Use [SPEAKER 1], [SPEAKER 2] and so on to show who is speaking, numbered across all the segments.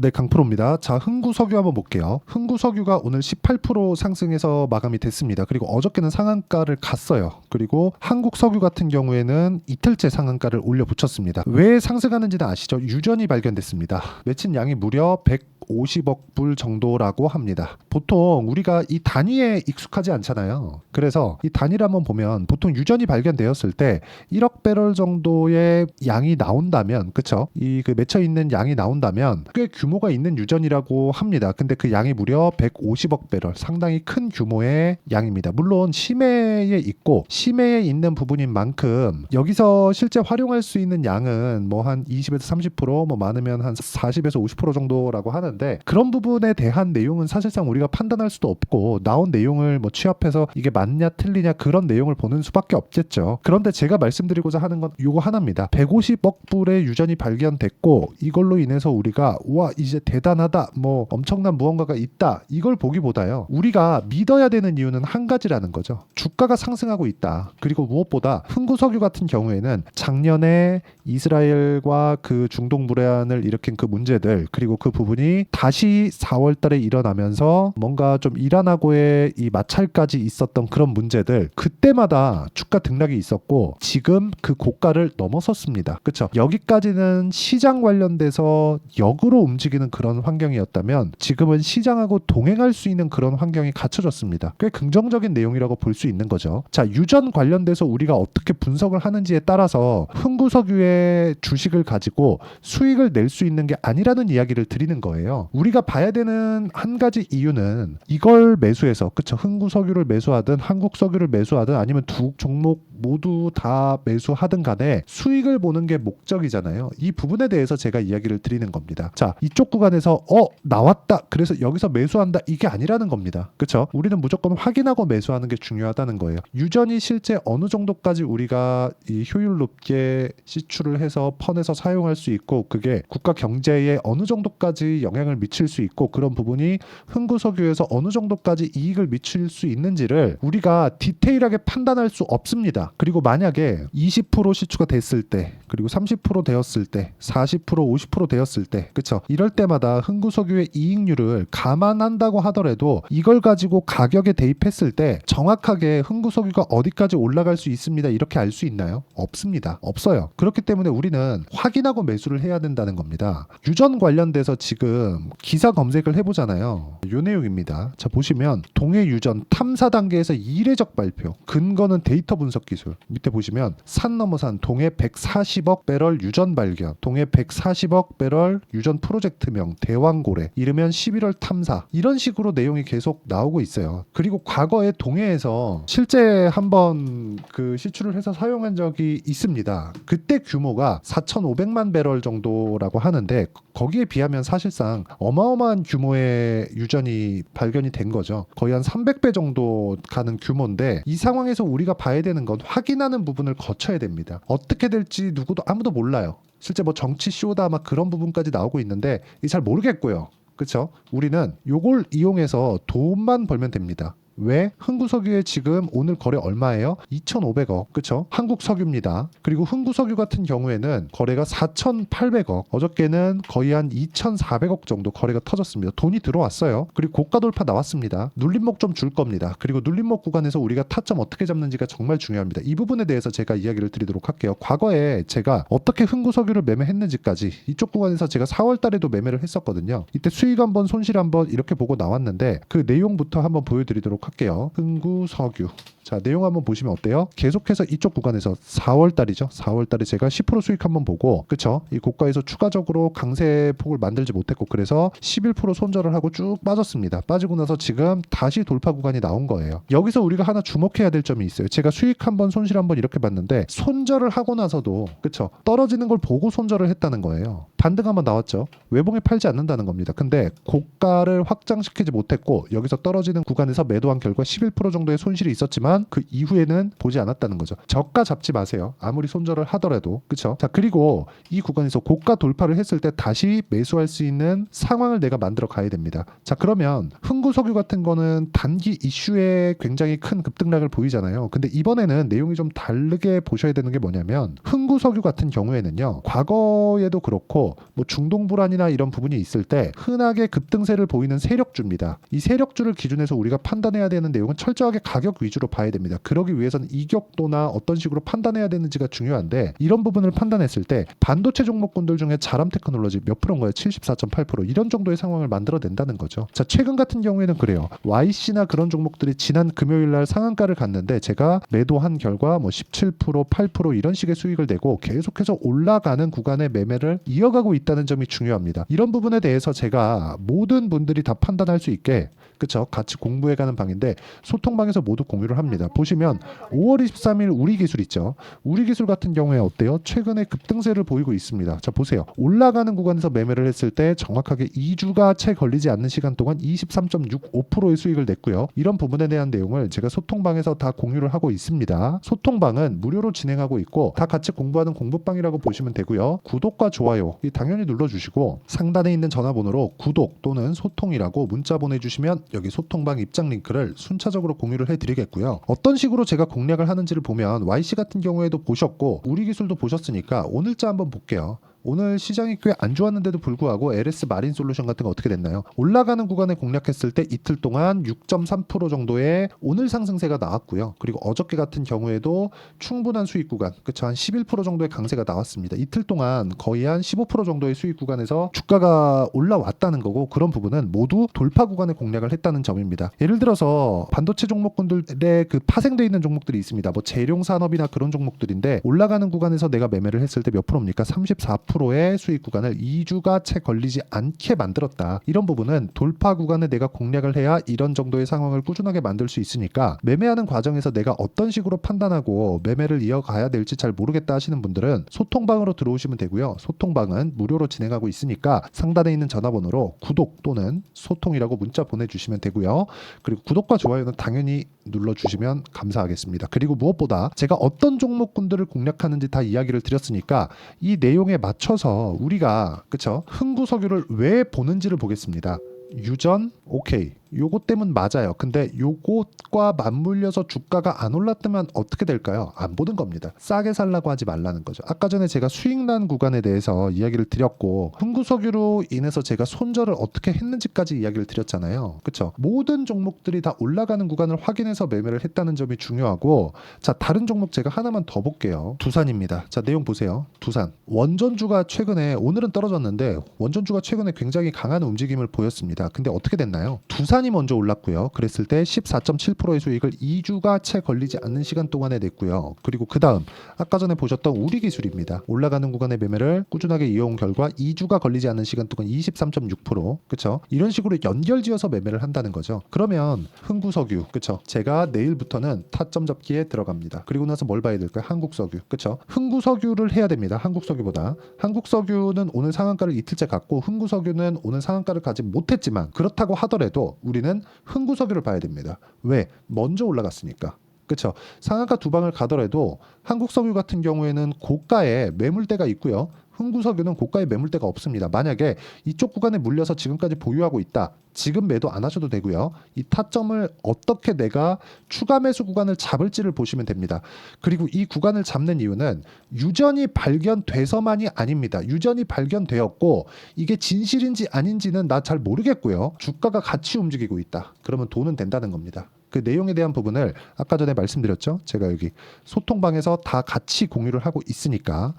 [SPEAKER 1] 네, 강프로입니다. 자, 흥구석유 한번 볼게요. 흥구석유가 오늘 18% 상승해서 마감이 됐습니다. 그리고 어저께는 상한가를 갔어요. 그리고 한국석유 같은 경우에는 이틀째 상한가를 올려붙였습니다. 왜 상승하는지는 아시죠? 유전이 발견됐습니다. 맺힌 양이 무려 150억 불 정도라고 합니다. 보통 우리가 이 단위에 익숙하지 않잖아요. 그래서 이 단위를 한번 보면 보통 유전이 발견되었을 때 1억 배럴 정도의 양이 나온다면, 그쵸? 이 그 맺혀 있는 양이 나온다면 꽤 규모가 있는 유전이라고 합니다. 근데 그 양이 무려 150억 배럴, 상당히 큰 규모의 양입니다. 물론 심해에 있고 심해에 있는 부분인 만큼 여기서 실제 활용할 수 있는 양은 뭐 한 20에서 30%, 뭐 많으면 한 40에서 50% 정도라고 하는데, 그런 부분에 대한 내용은 사실상 우리가 판단할 수도 없고 나온 내용을 뭐 취합해서 이게 맞냐 틀리냐 그런 내용을 보는 수밖에 없겠죠. 그런데 제가 말씀드리고자 하는 건 요거 하나입니다. 150억 불의 유전이 발견됐고 이걸로 인해서 우리가 와 이제 대단하다, 뭐 엄청난 무언가가 있다, 이걸 보기보다요, 우리가 믿어야 되는 이유는 한 가지라는 거죠. 주가가 상승하고 있다. 그리고 무엇보다 흥구석유 같은 경우에는 작년에 이스라엘과 그 중동 불안을 일으킨 그 문제들, 그리고 그 부분이 다시 4월 달에 일어나면서 뭔가 좀 이란하고의 이 마찰까지 있었던 그런 문제들, 그때마다 주가 등락이 있었고 지금 그 고가를 넘어섰습니다. 그렇죠? 여기까지는 시장 관련돼서 역으로 움직이는 그런 환경이었다면 지금은 시장하고 동행할 수 있는 그런 환경이 갖춰졌습니다. 꽤 긍정적인 내용이라고 볼 수 있는 거죠. 자, 유전 관련돼서 우리가 어떻게 분석을 하는지에 따라서 흥구석유의 주식을 가지고 수익을 낼 수 있는 게 아니라는 이야기를 드리는 거예요. 우리가 봐야 되는 한 가지 이유는 이걸 매수해서, 그쵸, 흥구석유를 매수하든 한국석유를 매수하든 아니면 두 종목 모두 다 매수하든 간에 수익을 보는 게 목적이잖아요. 이 부분에 대해서 제가 이야기를 드리는 겁니다. 자, 이쪽 구간에서 나왔다, 그래서 여기서 매수한다, 이게 아니라는 겁니다. 그렇죠? 우리는 무조건 확인하고 매수하는 게 중요하다는 거예요. 유전이 실제 어느 정도까지 우리가 이 효율 높게 시추를 해서 펀에서 사용할 수 있고 그게 국가 경제에 어느 정도까지 영향을 미칠 수 있고 그런 부분이 흥구석유에서 어느 정도까지 이익을 미칠 수 있는지를 우리가 디테일하게 판단할 수 없습니다. 그리고 만약에 20% 시추가 됐을 때, 그리고 30% 되었을 때, 40%, 50% 되었을 때, 그쵸? 이럴 때마다 흥구석유의 이익률을 감안한다고 하더라도 이걸 가지고 가격에 대입했을 때 정확하게 흥구석유가 어디까지 올라갈 수 있습니다, 이렇게 알 수 있나요? 없습니다. 없어요. 그렇기 때문에 우리는 확인하고 매수를 해야 된다는 겁니다. 유전 관련돼서 지금 기사 검색을 해보잖아요. 요 내용입니다. 자, 보시면 동해 유전 탐사 단계에서 이례적 발표, 근거는 데이터 분석 기술. 밑에 보시면 산 넘어 산 동해 140억 배럴 유전 발견, 동해 140억 배럴 유전 프로젝트명 대왕고래, 이르면 11월 탐사, 이런 식으로 내용이 계속 나오고 있어요. 그리고 과거에 동해에서 실제 한번 그 시추를 해서 사용한 적이 있습니다. 그때 규모가 4,500만 배럴 정도라고 하는데 거기에 비하면 사실상 어마어마한 규모의 유전이 발견이 된 거죠. 거의 한 300배 정도 가는 규모인데 이 상황에서 우리가 봐야 되는 건 확인하는 부분을 거쳐야 됩니다. 어떻게 될지 누구도 아무도 몰라요. 실제 뭐 정치 쇼다 막 그런 부분까지 나오고 있는데 잘 모르겠고요. 그렇죠? 우리는 요걸 이용해서 돈만 벌면 됩니다. 왜? 흥구석유에 지금 오늘 거래 얼마예요? 2,500억. 그쵸? 한국석유입니다. 그리고 흥구석유 같은 경우에는 거래가 4,800억. 어저께는 거의 한 2,400억 정도 거래가 터졌습니다. 돈이 들어왔어요. 그리고 고가 돌파 나왔습니다. 눌림목 좀 줄 겁니다. 그리고 눌림목 구간에서 우리가 타점 어떻게 잡는지가 정말 중요합니다. 이 부분에 대해서 제가 이야기를 드리도록 할게요. 과거에 제가 어떻게 흥구석유를 매매했는지까지 이쪽 구간에서 제가 4월 달에도 매매를 했었거든요. 이때 수익 한번 손실 한번 이렇게 보고 나왔는데 그 내용부터 한번 보여드리도록 할게요. 흥구석유. 자, 내용 한번 보시면 어때요? 계속해서 이쪽 구간에서 4월 달이죠. 4월 달에 제가 10% 수익 한번 보고, 그쵸? 이 고가에서 추가적으로 강세폭을 만들지 못했고 그래서 11% 손절을 하고 쭉 빠졌습니다. 빠지고 나서 지금 다시 돌파 구간이 나온 거예요. 여기서 우리가 하나 주목해야 될 점이 있어요. 제가 수익 한번 손실 한번 이렇게 봤는데 손절을 하고 나서도, 그쵸? 떨어지는 걸 보고 손절을 했다는 거예요. 반등 한번 나왔죠. 외봉에 팔지 않는다는 겁니다. 근데 고가를 확장시키지 못했고 여기서 떨어지는 구간에서 매도한 결과 11% 정도의 손실이 있었지만 그 이후에는 보지 않았다는 거죠. 저가 잡지 마세요. 아무리 손절을 하더라도. 그쵸? 자, 그리고 이 구간에서 고가 돌파를 했을 때 다시 매수할 수 있는 상황을 내가 만들어 가야 됩니다. 자, 그러면 흥구석유 같은 거는 단기 이슈에 굉장히 큰 급등락을 보이잖아요. 근데 이번에는 내용이 좀 다르게 보셔야 되는 게 뭐냐면 흥구석유 같은 경우에는요, 과거에도 그렇고 그리고 뭐 중동 불안이나 이런 부분이 있을 때 흔하게 급등세를 보이는 세력주입니다. 이 세력주를 기준해서 우리가 판단해야 되는 내용은 철저하게 가격 위주로 봐야 됩니다. 그러기 위해서는 이격도나 어떤 식으로 판단해야 되는지가 중요한데, 이런 부분을 판단했을 때 반도체 종목군들 중에 자람 테크놀로지 몇 프로인가요? 74.8%, 이런 정도의 상황을 만들어낸다는 거죠. 자, 최근 같은 경우에는 그래요. YC나 그런 종목들이 지난 금요일 날 상한가를 갔는데 제가 매도한 결과 뭐 17%, 8% 이런 식의 수익을 내고 계속해서 올라가는 구간의 매매를 이어가고 있다는 점이 중요합니다. 이런 부분에 대해서 제가 모든 분들이 다 판단할 수 있게, 그쵸, 같이 공부해가는 방인데 소통방에서 모두 공유를 합니다. 보시면 5월 23일 우리기술 있죠. 우리기술 같은 경우에 어때요? 최근에 급등세를 보이고 있습니다. 자, 보세요. 올라가는 구간에서 매매를 했을 때 정확하게 2주가 채 걸리지 않는 시간 동안 23.65%의 수익을 냈고요. 이런 부분에 대한 내용을 제가 소통방에서 다 공유를 하고 있습니다. 소통방은 무료로 진행하고 있고 다 같이 공부하는 공부방이라고 보시면 되고요. 구독과 좋아요 당연히 눌러주시고 상단에 있는 전화번호로 구독 또는 소통이라고 문자 보내주시면 여기 소통방 입장 링크를 순차적으로 공유를 해드리겠고요. 어떤 식으로 제가 공략을 하는지를 보면 YC 같은 경우에도 보셨고 우리기술도 보셨으니까 오늘자 한번 볼게요. 오늘 시장이 꽤 안 좋았는데도 불구하고 LS 마린 솔루션 같은 거 어떻게 됐나요? 올라가는 구간에 공략했을 때 이틀 동안 6.3% 정도의 오늘 상승세가 나왔고요. 그리고 어저께 같은 경우에도 충분한 수익 구간, 그쵸, 한 11% 정도의 강세가 나왔습니다. 이틀 동안 거의 한 15% 정도의 수익 구간에서 주가가 올라왔다는 거고, 그런 부분은 모두 돌파 구간에 공략을 했다는 점입니다. 예를 들어서 반도체 종목군들의 그 파생되어 있는 종목들이 있습니다. 뭐 재룡 산업이나 그런 종목들인데 올라가는 구간에서 내가 매매를 했을 때 몇 프로입니까? 34%의 수익 구간을 2주가 채 걸리지 않게 만들었다. 이런 부분은 돌파 구간에 내가 공략을 해야 이런 정도의 상황을 꾸준하게 만들 수 있으니까, 매매하는 과정에서 내가 어떤 식으로 판단하고 매매를 이어가야 될지 잘 모르겠다 하시는 분들은 소통방으로 들어오시면 되고요. 소통방은 무료로 진행하고 있으니까 상단에 있는 전화번호로 구독 또는 소통이라고 문자 보내주시면 되고요. 그리고 구독과 좋아요는 당연히 눌러주시면 감사하겠습니다. 그리고 무엇보다 제가 어떤 종목군들을 공략하는지 다 이야기를 드렸으니까 이 내용에 맞춰서 우리가, 그쵸, 흥구석유를 왜 보는지를 보겠습니다. 유전, 오케이, 요것 때문 맞아요. 근데 요것과 맞물려서 주가가 안 올랐다면 어떻게 될까요? 안 보는 겁니다. 싸게 살라고 하지 말라는 거죠. 아까 전에 제가 수익난 구간에 대해서 이야기를 드렸고, 흥구석유로 인해서 제가 손절을 어떻게 했는지까지 이야기를 드렸잖아요. 그쵸? 모든 종목들이 다 올라가는 구간을 확인해서 매매를 했다는 점이 중요하고, 자, 다른 종목 제가 하나만 더 볼게요. 두산입니다. 자, 내용 보세요. 두산. 원전주가 최근에, 오늘은 떨어졌는데 원전주가 최근에 굉장히 강한 움직임을 보였습니다. 근데 어떻게 됐나요? 두산이 먼저 올랐고요. 그랬을 때 14.7%의 수익을 2주가 채 걸리지 않는 시간 동안에 냈고요. 그리고 그 다음 아까 전에 보셨던 우리기술입니다. 올라가는 구간의 매매를 꾸준하게 이어온 결과 2주가 걸리지 않는 시간 동안 23.6%, 그쵸? 이런 식으로 연결지어서 매매를 한다는 거죠. 그러면 흥구석유, 그쵸? 제가 내일부터는 타점 잡기에 들어갑니다. 그리고 나서 뭘 봐야 될까요? 한국석유, 그쵸? 흥구석유를 해야 됩니다. 한국석유보다. 한국석유는 오늘 상한가를 이틀째 갔고 흥구석유는 오늘 상한가를 가지 못했지만, 그렇다고 하더라도 우리는 흥구석유를 봐야 됩니다. 왜? 먼저 올라갔으니까. 그렇죠. 상한가 두 방을 가더라도 한국석유 같은 경우에는 고가에 매물대가 있고요. 흥구석유는 고가에 매물대가 없습니다. 만약에 이쪽 구간에 물려서 지금까지 보유하고 있다. 지금 매도 안 하셔도 되고요. 이 타점을 어떻게 내가 추가 매수 구간을 잡을지를 보시면 됩니다. 그리고 이 구간을 잡는 이유는 유전이 발견돼서만이 아닙니다. 유전이 발견되었고 이게 진실인지 아닌지는 나 잘 모르겠고요. 주가가 같이 움직이고 있다. 그러면 돈은 된다는 겁니다. 그 내용에 대한 부분을 아까 전에 말씀드렸죠. 제가 여기 소통방에서 다 같이 공유를 하고 있으니까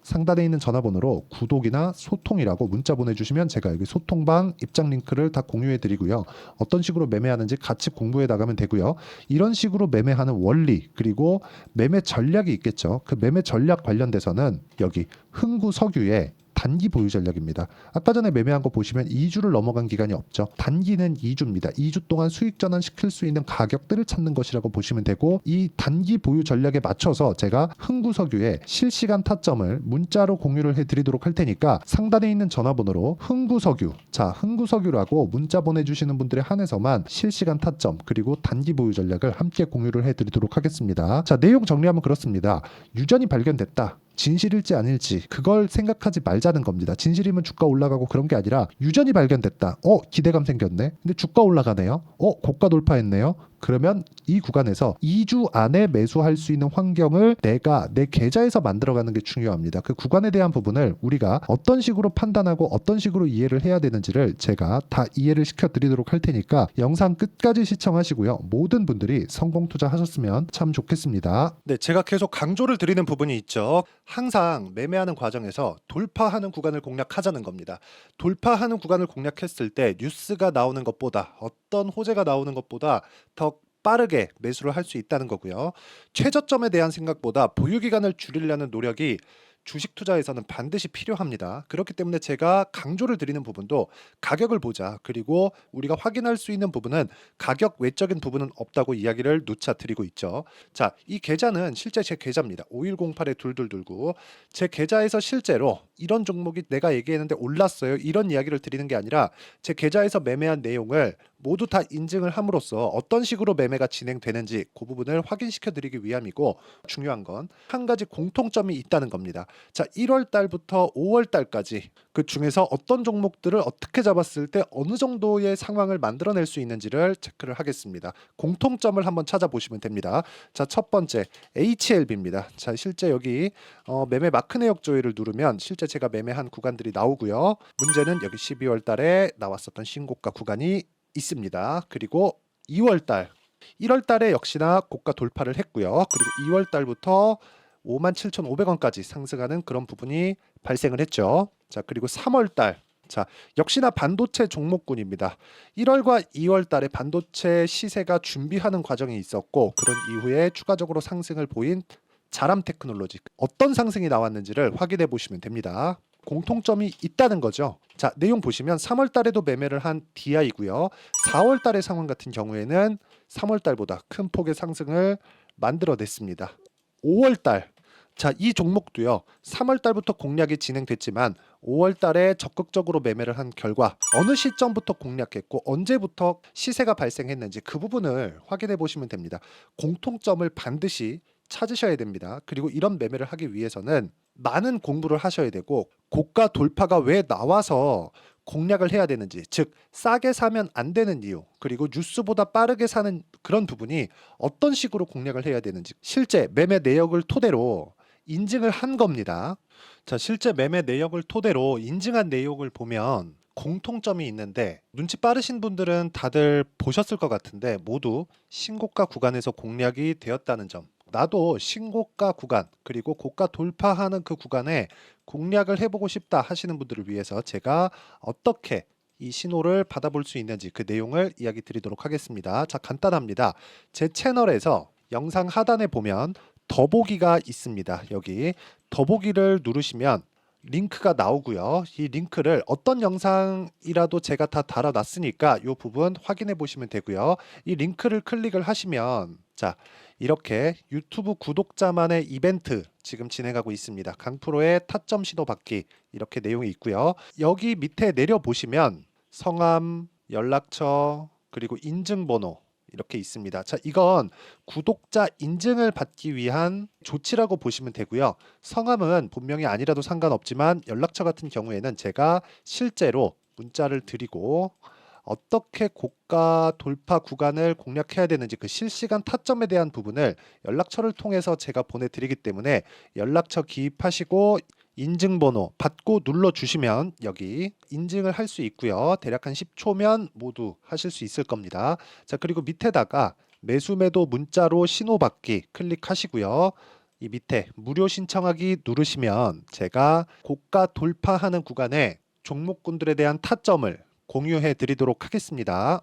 [SPEAKER 1] 상단에 있는 전화번호로 구독이나 소통이라고 문자 보내주시면 제가 여기 소통방 입장 링크를 다 공유해 드리고요. 어떤 식으로 매매하는지 같이 공부해 나가면 되고요. 이런 식으로 매매하는 원리 그리고 매매 전략이 있겠죠. 그 매매 전략 관련돼서는 여기 흥구석유에 단기 보유 전략입니다. 아까 전에 매매한 거 보시면 2주를 넘어간 기간이 없죠. 단기는 2주입니다. 2주 동안 수익 전환 시킬 수 있는 가격들을 찾는 것이라고 보시면 되고, 이 단기 보유 전략에 맞춰서 제가 흥구석유의 실시간 타점을 문자로 공유를 해드리도록 할 테니까 상단에 있는 전화번호로 흥구석유, 자, 흥구석유라고 문자 보내주시는 분들에 한해서만 실시간 타점 그리고 단기 보유 전략을 함께 공유를 해드리도록 하겠습니다. 자, 내용 정리하면 그렇습니다. 유전이 발견됐다. 진실일지 아닐지 그걸 생각하지 말자는 겁니다. 진실이면 주가 올라가고 그런 게 아니라 유전이 발견됐다. 기대감 생겼네. 근데 주가 올라가네요. 고가 돌파했네요. 그러면 이 구간에서 2주 안에 매수할 수 있는 환경을 내가 내 계좌에서 만들어가는 게 중요합니다. 그 구간에 대한 부분을 우리가 어떤 식으로 판단하고 어떤 식으로 이해를 해야 되는지를 제가 다 이해를 시켜드리도록 할 테니까 영상 끝까지 시청하시고요. 모든 분들이 성공 투자하셨으면 참 좋겠습니다. 네, 제가 계속 강조를 드리는 부분이 있죠. 항상 매매하는 과정에서 돌파하는 구간을 공략하자는 겁니다. 돌파하는 구간을 공략했을 때 뉴스가 나오는 것보다 어떤 호재가 나오는 것보다 더 빠르게 매수를 할 수 있다는 거고요. 최저점에 대한 생각보다 보유 기간을 줄이려는 노력이 주식 투자에서는 반드시 필요합니다. 그렇기 때문에 제가 강조를 드리는 부분도 가격을 보자. 그리고 우리가 확인할 수 있는 부분은 가격 외적인 부분은 없다고 이야기를 누차 드리고 있죠. 자, 이 계좌는 실제 제 계좌입니다. 5108-2229. 제 계좌에서 실제로 이런 종목이 내가 얘기했는데 올랐어요. 이런 이야기를 드리는 게 아니라 제 계좌에서 매매한 내용을 모두 다 인증을 함으로써 어떤 식으로 매매가 진행되는지 그 부분을 확인시켜 드리기 위함이고, 중요한 건 한 가지 공통점이 있다는 겁니다. 자, 1월 달부터 5월 달까지 그 중에서 어떤 종목들을 어떻게 잡았을 때 어느 정도의 상황을 만들어낼 수 있는지를 체크를 하겠습니다. 공통점을 한번 찾아보시면 됩니다. 자, 첫 번째 HLB입니다. 자, 실제 여기 매매 마크 내역 조회를 누르면 실제 제가 매매한 구간들이 나오고요. 문제는 여기 12월 달에 나왔었던 신고가 구간이 있습니다. 그리고 2월 달, 1월 달에 역시나 고가 돌파를 했고요. 그리고 2월 달부터 57,500원까지 상승하는 그런 부분이 발생을 했죠. 자, 그리고 3월 달, 자, 역시나 반도체 종목군입니다. 1월과 2월 달에 반도체 시세가 준비하는 과정이 있었고, 그런 이후에 추가적으로 상승을 보인 자람 테크놀로지, 어떤 상승이 나왔는지를 확인해 보시면 됩니다. 공통점이 있다는 거죠. 자, 내용 보시면 3월 달에도 매매를 한 DI고요. 4월 달의 상황 같은 경우에는 3월 달보다 큰 폭의 상승을 만들어냈습니다. 5월 달, 자, 이 종목도요. 3월 달부터 공략이 진행됐지만 5월 달에 적극적으로 매매를 한 결과 어느 시점부터 공략했고 언제부터 시세가 발생했는지 그 부분을 확인해 보시면 됩니다. 공통점을 반드시 찾으셔야 됩니다. 그리고 이런 매매를 하기 위해서는 많은 공부를 하셔야 되고, 고가 돌파가 왜 나와서 공략을 해야 되는지, 즉 싸게 사면 안 되는 이유, 그리고 뉴스보다 빠르게 사는 그런 부분이 어떤 식으로 공략을 해야 되는지 실제 매매 내역을 토대로 인증을 한 겁니다. 자, 실제 매매 내역을 토대로 인증한 내용을 보면 공통점이 있는데, 눈치 빠르신 분들은 다들 보셨을 것 같은데 모두 신고가 구간에서 공략이 되었다는 점, 나도 신고가 구간 그리고 고가 돌파하는 그 구간에 공략을 해보고 싶다 하시는 분들을 위해서 제가 어떻게 이 신호를 받아볼 수 있는지 그 내용을 이야기 드리도록 하겠습니다. 자, 간단합니다. 제 채널에서 영상 하단에 보면 더보기가 있습니다. 여기 더보기를 누르시면 링크가 나오고요. 이 링크를 어떤 영상이라도 제가 다 달아놨으니까 이 부분 확인해 보시면 되고요. 이 링크를 클릭을 하시면, 자, 이렇게 유튜브 구독자만의 이벤트 지금 진행하고 있습니다. 강프로의 타점 신호 받기, 이렇게 내용이 있고요. 여기 밑에 내려 보시면 성함, 연락처, 그리고 인증번호 이렇게 있습니다. 자, 이건 구독자 인증을 받기 위한 조치라고 보시면 되고요. 성함은 본명이 아니라도 상관없지만 연락처 같은 경우에는 제가 실제로 문자를 드리고 어떻게 고가 돌파 구간을 공략해야 되는지 그 실시간 타점에 대한 부분을 연락처를 통해서 제가 보내드리기 때문에 연락처 기입하시고 인증번호 받고 눌러주시면 여기 인증을 할 수 있고요. 대략 한 10초면 모두 하실 수 있을 겁니다. 자, 그리고 밑에다가 매수매도 문자로 신호받기 클릭하시고요. 이 밑에 무료 신청하기 누르시면 제가 고가 돌파하는 구간에 종목군들에 대한 타점을 공유해 드리도록 하겠습니다.